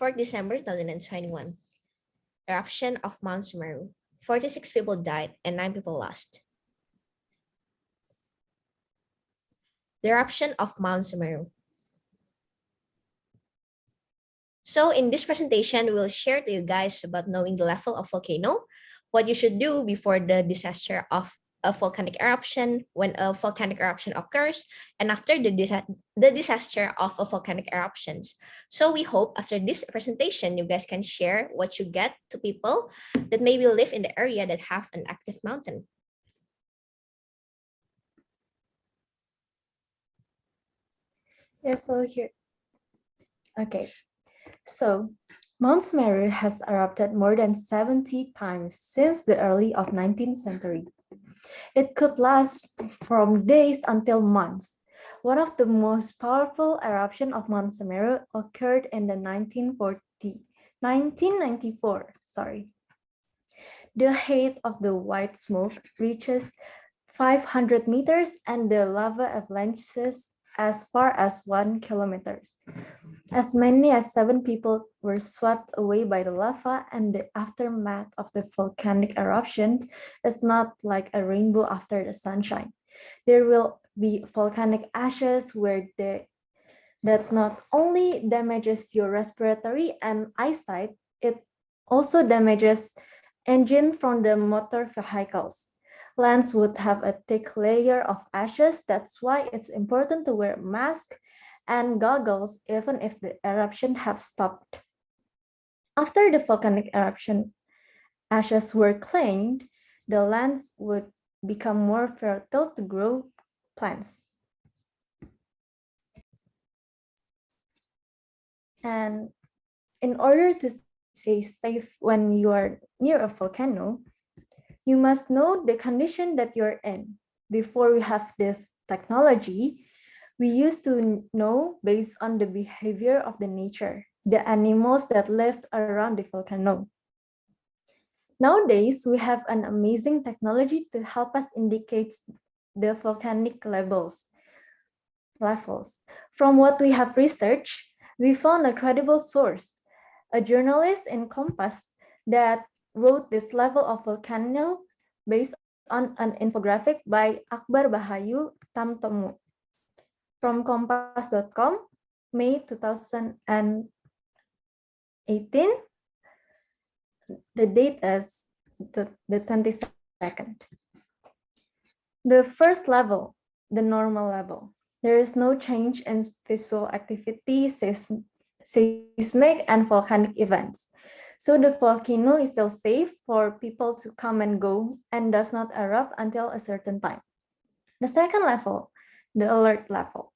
4th December 2021. Eruption of Mount Semeru. 46 people died and 9 people lost. The eruption of Mount Semeru. So in this presentation, we'll share to you guys about knowing the level of volcano, what you should do before the disaster of a volcanic eruption, when a volcanic eruption occurs, and after the disaster of a volcanic eruptions. So we hope after this presentation, you guys can share what you get to people that maybe live in the area that have an active mountain. Yeah, so here. Okay. So, Mount Semeru has erupted more than 70 times since the early of 19th century. It could last from days until months. One of the most powerful eruptions of Mount Semeru occurred in the 1994. The height of the white smoke reaches 500 meters and the lava avalanches as far as 1 kilometer. As many as 7 people were swept away by the lava, and the aftermath of the volcanic eruption is not like a rainbow after the sunshine. There will be volcanic ashes that not only damages your respiratory and eyesight, it also damages engine from the motor vehicles. Lands would have a thick layer of ashes. That's why it's important to wear a mask and goggles even if the eruption have stopped. After the volcanic eruption ashes were cleaned, the lands would become more fertile to grow plants. And in order to stay safe when you are near a volcano, you must know the condition that you're in. Before we have this technology, we used to know based on the behavior of the nature, the animals that lived around the volcano. Nowadays, we have an amazing technology to help us indicate the volcanic levels. From what we have researched, we found a credible source, a journalist in Kompas that wrote this level of volcano based on an infographic by Akbar Bahayu Tamtomo from kompas.com, May 2018. The date is the 22nd. The first level, the normal level. There is no change in visual activity, seismic, and volcanic events. So the volcano is still safe for people to come and go and does not erupt until a certain time. The second level, the alert level,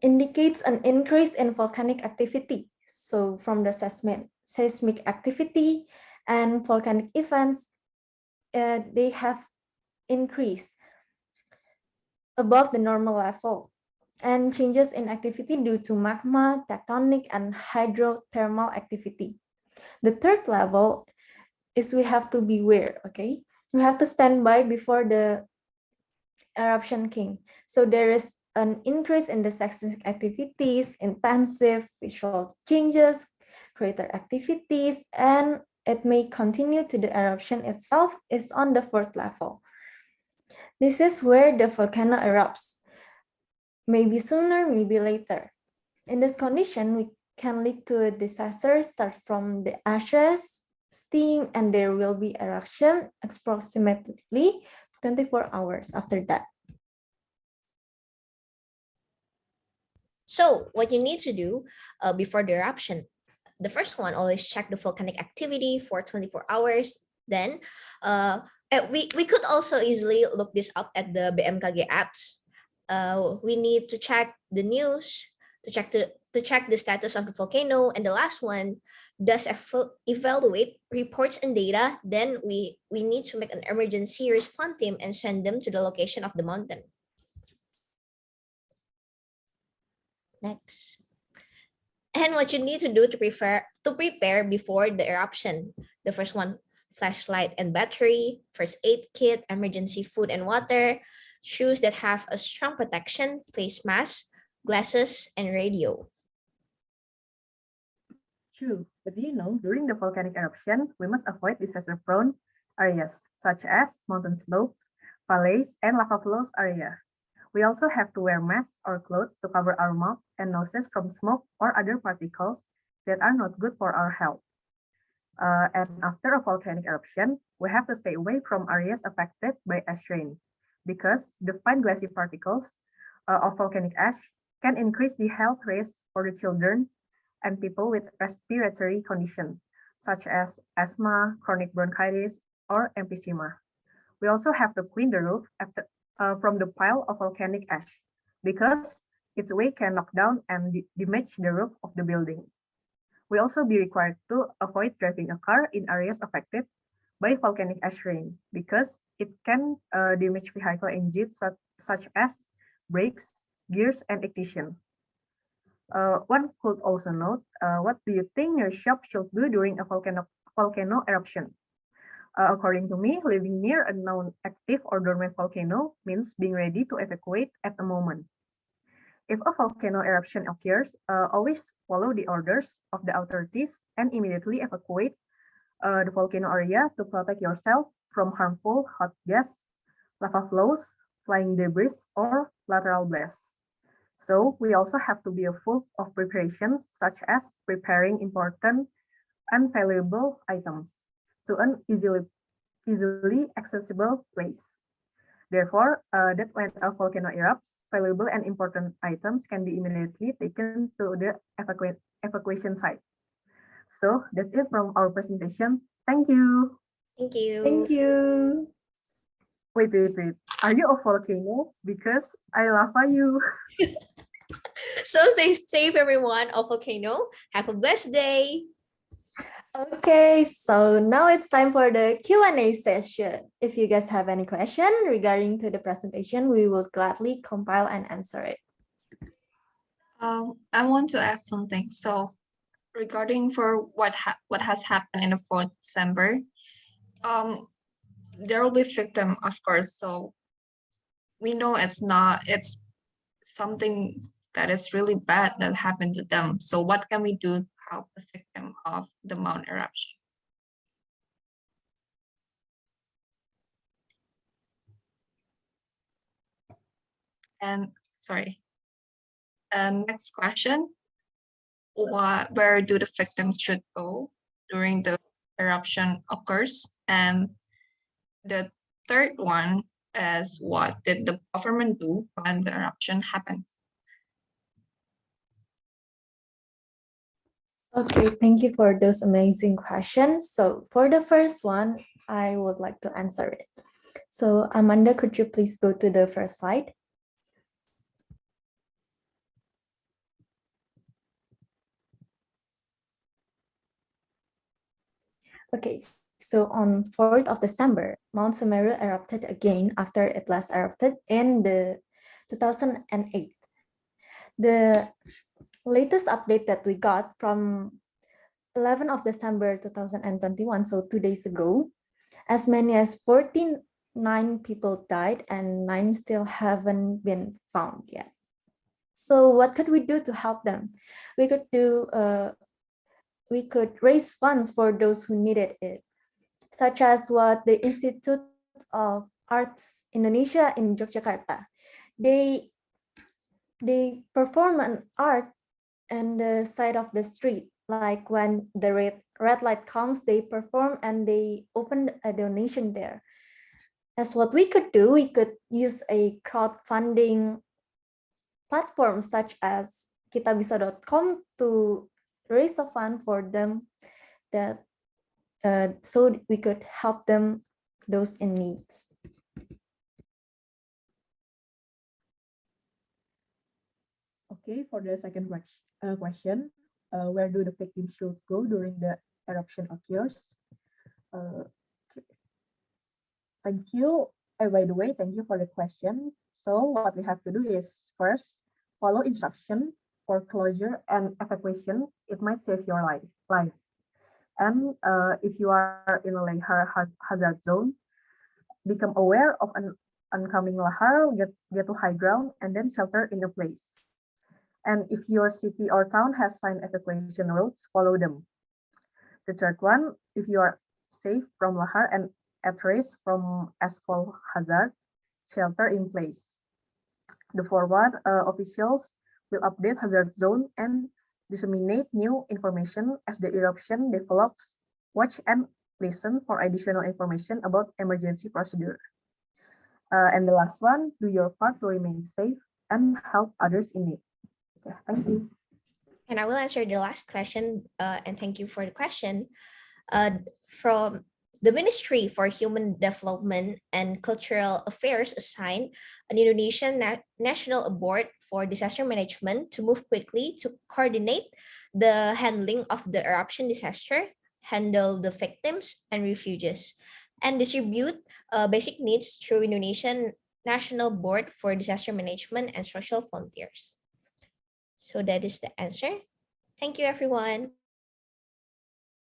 indicates an increase in volcanic activity. So from the seismic activity and volcanic events, they have increased above the normal level, and changes in activity due to magma, tectonic, and hydrothermal activity. The third level is we have to beware, okay? We have to stand by before the eruption came. So there is an increase in the seismic activities, intensive visual changes, crater activities, and it may continue to the eruption itself is on the fourth level. This is where the volcano erupts, maybe sooner, maybe later. In this condition, we can lead to a disaster start from the ashes, steam, and there will be eruption approximately 24 hours after that. So what you need to do before the eruption, the first one, always check the volcanic activity for 24 hours. Then we could also easily look this up at the BMKG apps. We need to check the news, to check the status of the volcano, and the last one does evaluate reports and data. Then we need to make an emergency response team and send them to the location of the mountain. Next. And what you need to do to prepare before the eruption. The first one, flashlight and battery, first aid kit, emergency food and water, shoes that have a strong protection, face mask, glasses, and radio. True, but do you know, during the volcanic eruption, we must avoid disaster-prone areas such as mountain slopes, valleys, and lava flows area. We also have to wear masks or clothes to cover our mouth and noses from smoke or other particles that are not good for our health. And after a volcanic eruption, we have to stay away from areas affected by ash rain because the fine glassy particles of volcanic ash can increase the health risk for the children and people with respiratory conditions such as asthma, chronic bronchitis, or emphysema. We also have to clean the roof from the pile of volcanic ash because its weight can knock down and damage the roof of the building. We also be required to avoid driving a car in areas affected by volcanic ash rain because it can damage vehicle engines such as brakes, gears, and ignition. One could also note, what do you think your shop should do during a volcano eruption? According to me, living near a known active or dormant volcano means being ready to evacuate at the moment. If a volcano eruption occurs, always follow the orders of the authorities and immediately evacuate the volcano area to protect yourself from harmful hot gas, lava flows, flying debris, or lateral blasts. So we also have to be full of preparations such as preparing important and valuable items to an easily accessible place. Therefore, that when a volcano erupts, valuable and important items can be immediately taken to the evacuation site. So that's it from our presentation. Thank you. Thank you. Thank you. Wait. Are you a volcano? Because I love you. So stay safe, everyone, of Volcano. Have a blessed day. Okay, so now it's time for the Q&A session. If you guys have any question regarding to the presentation, we will gladly compile and answer it. I want to ask something. So regarding for what has happened in the 4th December, there will be victim, of course. So we know it's something that is really bad that happened to them. So what can we do to help the victim of the Mount eruption? And sorry. And next question, where do the victims should go during the eruption occurs? And the third one is, what did the government do when the eruption happens? Okay, thank you for those amazing questions. So for the first one, I would like to answer it. So Amanda, could you please go to the first slide? Okay, so on 4th of December, Mount Semeru erupted again after it last erupted in the 2008. The latest update that we got from 11th of December 2021, so 2 days ago, as many as 49 people died and 9 still haven't been found yet. So what could we do to help them? We could raise funds for those who needed it, such as what the Institute of Arts Indonesia in Yogyakarta. They perform an art on the side of the street, like when the red light comes, they perform and they open a donation there. As what we could do, we could use a crowdfunding platform such as kitabisa.com to raise the fund for them, that so we could help them, those in needs. Okay, for the second question, where do the victims should go during the eruption occurs? Thank you. By the way, thank you for the question. So what we have to do is first follow instruction for closure and evacuation. It might save your life. And if you are in a hazard zone, become aware of an oncoming lahar, get to high ground, and then shelter in a place. And if your city or town has signed evacuation routes, follow them. The third one, if you are safe from lahar and at risk from asphalt hazard, shelter in place. The fourth one, officials will update hazard zone and disseminate new information as the eruption develops. Watch and listen for additional information about emergency procedure. And the last one, do your part to remain safe and help others in need. Okay, thank you. And I will answer the last question. And thank you for the question. From the Ministry for Human Development and Cultural Affairs assigned an Indonesian National Board for Disaster Management to move quickly to coordinate the handling of the eruption disaster, handle the victims and refugees, and distribute basic needs through Indonesian National Board for Disaster Management and Social Volunteers. So that is the answer. Thank you, everyone.